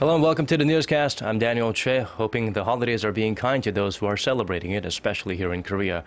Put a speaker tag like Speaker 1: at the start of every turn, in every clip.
Speaker 1: Hello and welcome to the newscast. I'm Daniel Che, hoping the holidays are being kind to those who are celebrating it, especially here in Korea.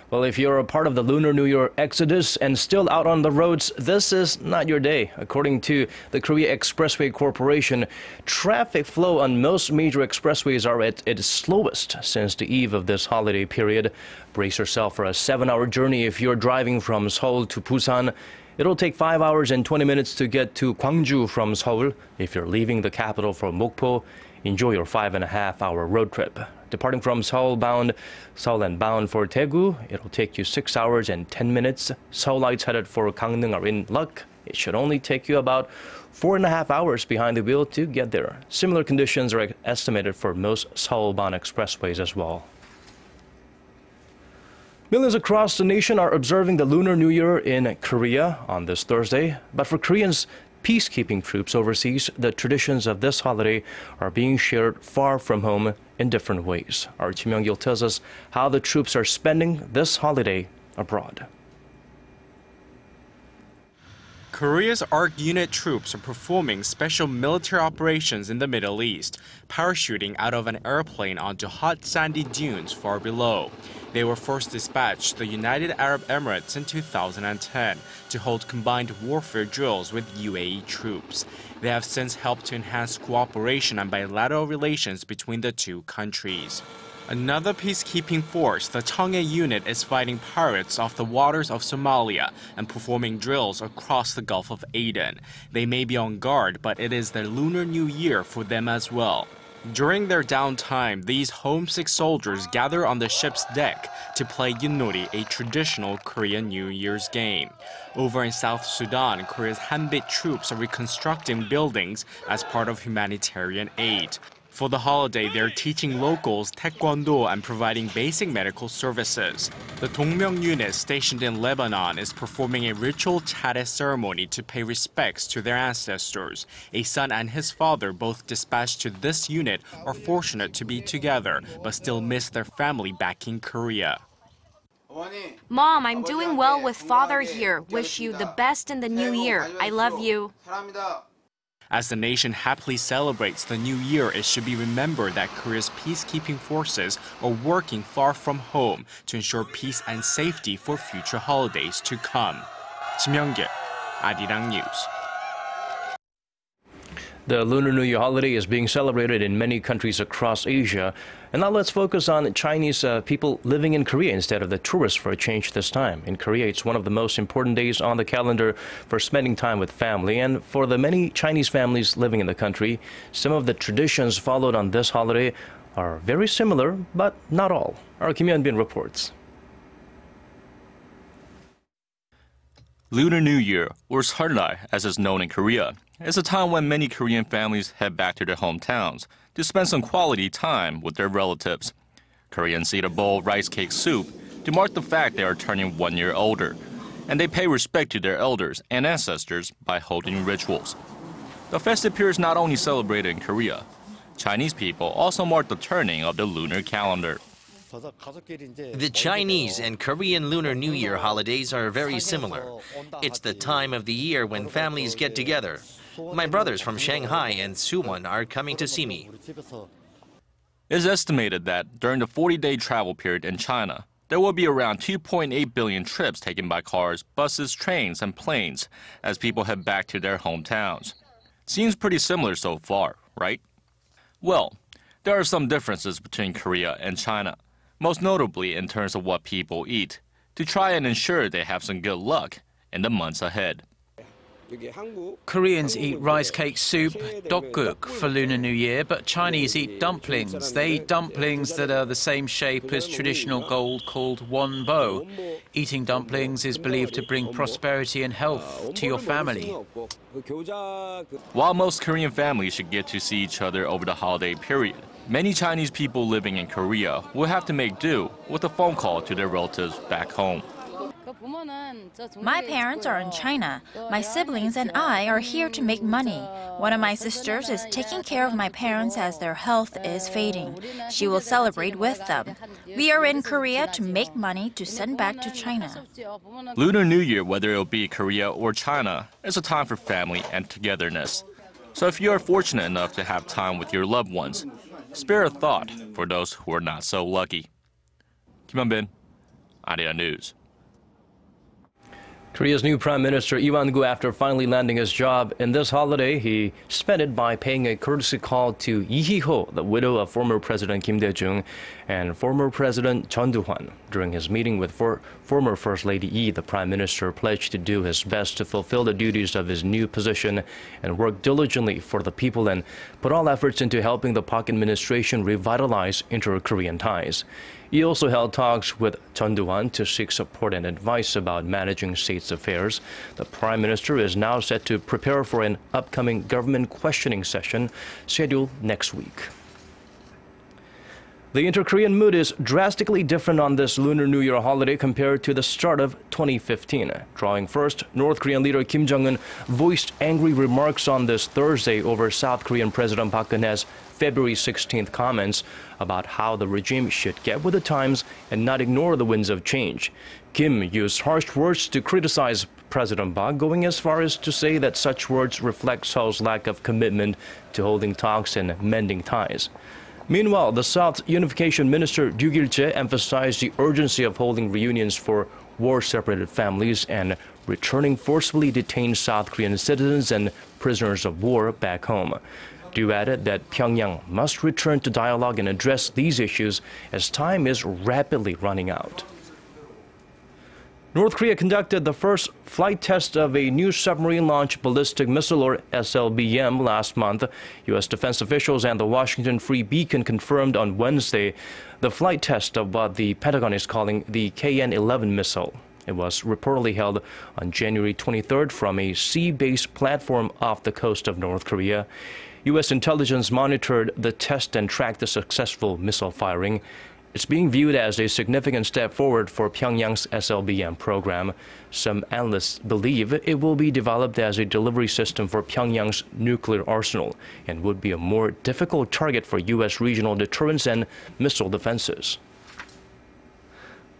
Speaker 1: Well, if you're a part of the Lunar New Year exodus and still out on the roads, this is not your day. According to the Korea Expressway Corporation, traffic flow on most major expressways are at its slowest since the eve of this holiday period. Brace yourself for a 7-hour journey if you're driving from Seoul to Busan. It'll take 5 hours and 20 minutes to get to Gwangju from Seoul. If you're leaving the capital for Mokpo, enjoy your 5.5-hour road trip. Departing from Seoul-bound, Seoul and bound for Daegu, it'll take you 6 hours and 10 minutes. Seoulites headed for Gangneung are in luck. It should only take you about 4.5 hours behind the wheel to get there. Similar conditions are estimated for most Seoul-bound expressways as well. Millions across the nation are observing the Lunar New Year in Korea on this Thursday. But for Koreans, peacekeeping troops overseas, the traditions of this holiday are being shared far from home in different ways. Our Kim Young-gil tells us how the troops are spending this holiday abroad.
Speaker 2: Korea's ARC unit troops are performing special military operations in the Middle East, parachuting out of an airplane onto hot sandy dunes far below. They were first dispatched to the United Arab Emirates in 2010 to hold combined warfare drills with UAE troops. They have since helped to enhance cooperation and bilateral relations between the two countries. Another peacekeeping force, the Cheonghae unit, is fighting pirates off the waters of Somalia and performing drills across the Gulf of Aden. They may be on guard, but it is their Lunar New Year for them as well. During their downtime, these homesick soldiers gather on the ship's deck to play Yunori, a traditional Korean New Year's game. Over in South Sudan, Korea's Hanbit troops are reconstructing buildings as part of humanitarian aid. For the holiday, they're teaching locals taekwondo and providing basic medical services. The Dongmyeong unit stationed in Lebanon is performing a ritual chade ceremony to pay respects to their ancestors. A son and his father, both dispatched to this unit, are fortunate to be together, but still miss their family back in Korea.
Speaker 3: Mom, I'm doing well with father here. Wish you the best in the new year. I love you.
Speaker 2: As the nation happily celebrates the new year, it should be remembered that Korea's peacekeeping forces are working far from home to ensure peace and safety for future holidays to come. Kim Young-gil, Arirang News.
Speaker 1: The Lunar New Year holiday is being celebrated in many countries across Asia. And now let's focus on Chinese people living in Korea instead of the tourists for a change this time. In Korea, it's one of the most important days on the calendar for spending time with family. And for the many Chinese families living in the country, some of the traditions followed on this holiday are very similar, but not all. Our Kim Hyun-bin reports.
Speaker 4: Lunar New Year, or Seollal as it's known in Korea, is a time when many Korean families head back to their hometowns to spend some quality time with their relatives. Koreans eat a bowl of rice cake soup to mark the fact they are turning 1 year older, and they pay respect to their elders and ancestors by holding rituals. The festive period is not only celebrated in Korea. Chinese people also mark the turning of the lunar calendar.
Speaker 5: The Chinese and Korean Lunar New Year holidays are very similar. It's the time of the year when families get together. My brothers from Shanghai and Suwon are coming to see me.
Speaker 4: It's estimated that during the 40-day travel period in China, there will be around 2.8 billion trips taken by cars, buses, trains, and planes as people head back to their hometowns. Seems pretty similar so far, right? Well, there are some differences between Korea and China, most notably in terms of what people eat, to try and ensure they have some good luck in the months ahead.
Speaker 6: Koreans eat rice cake soup, dokguk, for Lunar New Year, but Chinese eat dumplings. They eat dumplings that are the same shape as traditional gold called wonbo. Eating dumplings is believed to bring prosperity and health to your family.
Speaker 4: While most Korean families should get to see each other over the holiday period, many Chinese people living in Korea will have to make do with a phone call to their relatives back home.
Speaker 7: My parents are in China. My siblings and I are here to make money. One of my sisters is taking care of my parents as their health is fading. She will celebrate with them. We are in Korea to make money to send back to China.
Speaker 4: Lunar New Year, whether it'll be Korea or China, is a time for family and togetherness. So if you are fortunate enough to have time with your loved ones, spare a thought for those who are not so lucky. Kim Hyun-bin, Arirang News.
Speaker 1: Korea's new Prime Minister Lee Wan-gu, after finally landing his job in this holiday, he spent it by paying a courtesy call to Lee Hee-ho, the widow of former President Kim Dae-jung and former President Chun Doo-hwan. During his meeting with former First Lady Lee, the Prime Minister pledged to do his best to fulfill the duties of his new position and work diligently for the people and put all efforts into helping the Park administration revitalize inter-Korean ties. He also held talks with Chun Doo-hwan to seek support and advice about managing state's affairs. The Prime Minister is now set to prepare for an upcoming government questioning session scheduled next week. The inter-Korean mood is drastically different on this Lunar New Year holiday compared to the start of 2015. Drawing first, North Korean leader Kim Jong-un voiced angry remarks on this Thursday over South Korean President Park Geun-hye's February 16th comments about how the regime should get with the times and not ignore the winds of change. Kim used harsh words to criticize President Park, going as far as to say that such words reflect Seoul's lack of commitment to holding talks and mending ties. Meanwhile, the South's Unification Minister Ryu Gil-jae emphasized the urgency of holding reunions for war-separated families and returning forcibly detained South Korean citizens and prisoners of war back home. Ryu added that Pyongyang must return to dialogue and address these issues as time is rapidly running out. North Korea conducted the first flight test of a new submarine-launched ballistic missile, or SLBM, last month. U.S. defense officials and the Washington Free Beacon confirmed on Wednesday the flight test of what the Pentagon is calling the KN-11 missile. It was reportedly held on January 23rd from a sea-based platform off the coast of North Korea. U.S. intelligence monitored the test and tracked the successful missile firing. It's being viewed as a significant step forward for Pyongyang's SLBM program. Some analysts believe it will be developed as a delivery system for Pyongyang's nuclear arsenal and would be a more difficult target for U.S. regional deterrence and missile defenses.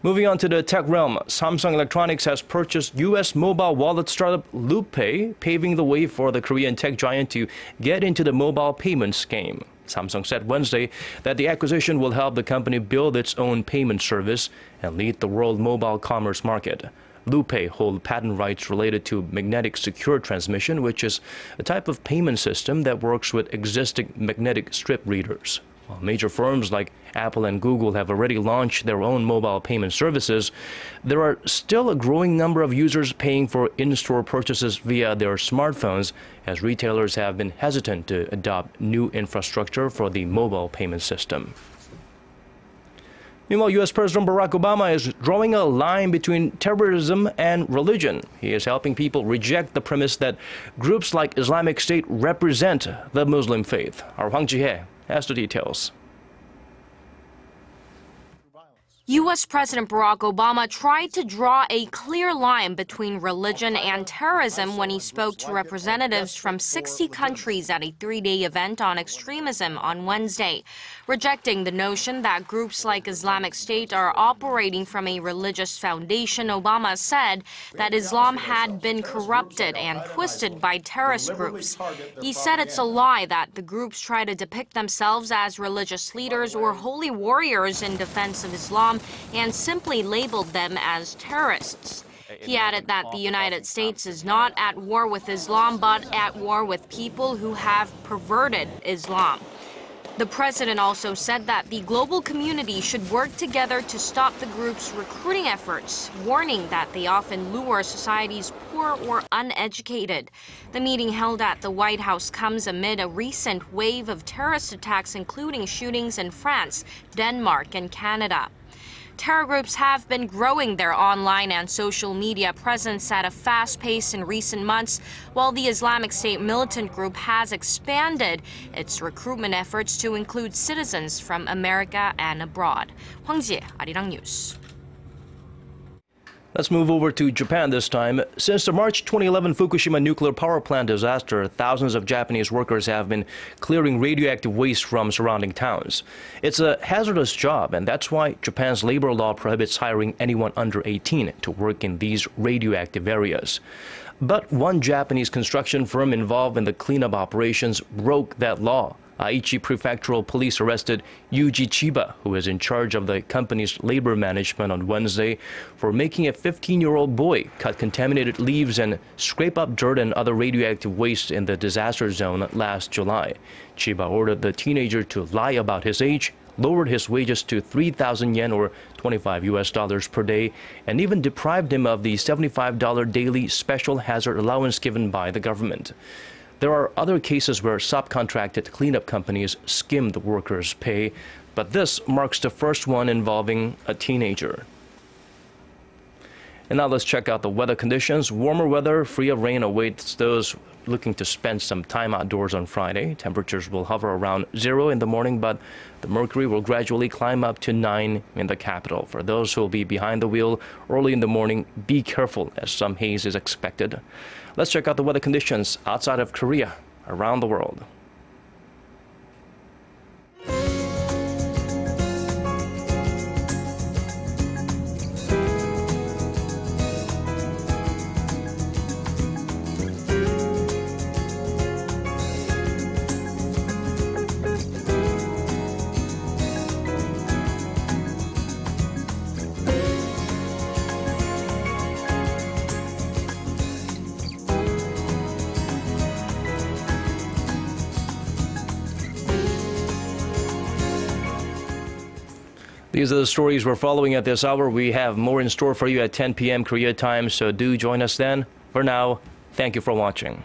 Speaker 1: Moving on to the tech realm, Samsung Electronics has purchased U.S. mobile wallet startup Looppay, paving the way for the Korean tech giant to get into the mobile payments game. Samsung said Wednesday that the acquisition will help the company build its own payment service and lead the world mobile commerce market. Looppay holds patent rights related to magnetic secure transmission, which is a type of payment system that works with existing magnetic strip readers. While major firms like Apple and Google have already launched their own mobile payment services, there are still a growing number of users paying for in-store purchases via their smartphones, as retailers have been hesitant to adopt new infrastructure for the mobile payment system. Meanwhile, U.S. President Barack Obama is drawing a line between terrorism and religion. He is helping people reject the premise that groups like Islamic State represent the Muslim faith. Our Hwang Ji-hye has the details.
Speaker 3: U.S. President Barack Obama tried to draw a clear line between religion and terrorism when he spoke to representatives from 60 countries at a three-day event on extremism on Wednesday, rejecting the notion that groups like Islamic State are operating from a religious foundation. Obama said that Islam had been corrupted and twisted by terrorist groups. He said it's a lie that the groups try to depict themselves as religious leaders or holy warriors in defense of Islam and simply labeled them as terrorists. He added that the United States is not at war with Islam, but at war with people who have perverted Islam. The president also said that the global community should work together to stop the group's recruiting efforts, warning that they often lure society's poor or uneducated. The meeting held at the White House comes amid a recent wave of terrorist attacks, including shootings in France, Denmark, and Canada. Terror groups have been growing their online and social media presence at a fast pace in recent months, while the Islamic State militant group has expanded its recruitment efforts to include citizens from America and abroad. Hwang Ji-hye, Arirang News.
Speaker 1: Let's move over to Japan this time. Since the March 2011 Fukushima nuclear power plant disaster, thousands of Japanese workers have been clearing radioactive waste from surrounding towns. It's a hazardous job, and that's why Japan's labor law prohibits hiring anyone under 18 to work in these radioactive areas. But one Japanese construction firm involved in the cleanup operations broke that law. Aichi Prefectural Police arrested Yuji Chiba, who is in charge of the company's labor management, on Wednesday for making a 15-year-old boy cut contaminated leaves and scrape up dirt and other radioactive waste in the disaster zone last July. Chiba ordered the teenager to lie about his age, lowered his wages to 3,000 yen or $25 per day, and even deprived him of the $75 daily special hazard allowance given by the government. There are other cases where subcontracted cleanup companies skimmed workers' pay, but this marks the first one involving a teenager. And now let's check out the weather conditions. Warmer weather, free of rain, awaits those looking to spend some time outdoors on Friday. Temperatures will hover around 0 in the morning, but the mercury will gradually climb up to 9 in the capital. For those who will be behind the wheel early in the morning, be careful as some haze is expected. Let's check out the weather conditions outside of Korea, around the world. These are the stories we're following at this hour. We have more in store for you at 10 p.m. Korea time, so do join us then. For now, thank you for watching.